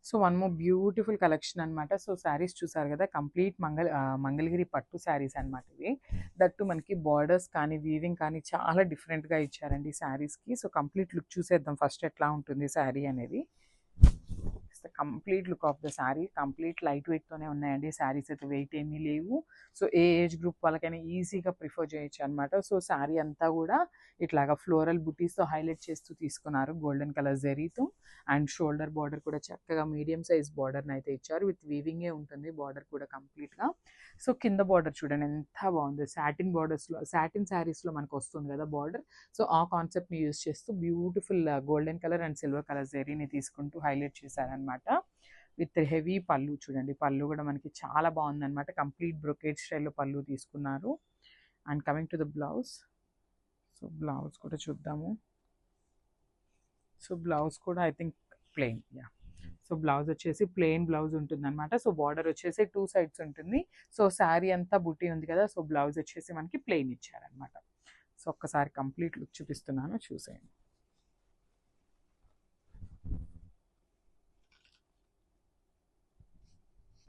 So one more beautiful collection అనమాట. So saris చూసారు కదా, కంప్లీట్ మంగళగిరి పట్టు శారీస్ అనమాట ఇవి. దట్టు మనకి బార్డర్స్ కానీ వీవింగ్ కానీ చాలా డిఫరెంట్గా ఇచ్చారండి ఈ శారీస్కి. సో కంప్లీట్ లుక్ చూసేద్దాం ఫస్ట్ ఎట్లా ఉంటుంది శారీ అనేది. Complete look of the sari, complete light వెయిట్తోనే ఉన్నాయండి శారీస్, అయితే వెయిట్ ఏమీ లేవు. సో ఏ ఏజ్ గ్రూప్ వాళ్ళకైనా ఈజీగా ప్రిఫర్ చేయొచ్చు అనమాట. సో శారీ అంతా కూడా ఇట్లాగా ఫ్లోరల్ బుటీస్తో హైలైట్ చేస్తూ తీసుకున్నారు గోల్డెన్ కలర్ జరీతో. అండ్ షోల్డర్ బార్డర్ కూడా చక్కగా మీడియం సైజ్ బార్డర్ని అయితే ఇచ్చారు, విత్ వీవింగే ఉంటుంది బార్డర్ కూడా కంప్లీట్గా. సో కింద బార్డర్ చూడండి ఎంత బాగుంది, సాటిన్ బార్డర్స్లో, సాటిన్ శారీస్లో మనకు వస్తుంది కదా బార్డర్. సో ఆ కాన్సెప్ట్ని యూజ్ చేస్తూ beautiful golden colour and silver colour జరీని తీసుకుంటూ హైలైట్ చేశారనమాట. విత్ హెవీ పళ్ళు చూడండి, పళ్ళు కూడా మనకి చాలా బాగుందన్నమాట, కంప్లీట్ బ్రొకేట్ స్టైల్లో పళ్ళు తీసుకున్నారు. And coming to the blouse, so blouse కూడా చూద్దాము. సో బ్లౌజ్ కూడా I think plain, yeah. So blouse వచ్చేసి ప్లెయిన్ బ్లౌజ్ ఉంటుంది అనమాట. సో బార్డర్ వచ్చేసి 2 సైడ్స్ ఉంటుంది. సో శారీ అంతా బుట్టి ఉంది కదా, సో బ్లౌజ్ వచ్చేసి మనకి ప్లెయిన్ ఇచ్చారనమాట. సో ఒక్కసారి కంప్లీట్ లుక్ చూపిస్తున్నాను, చూసేయండి.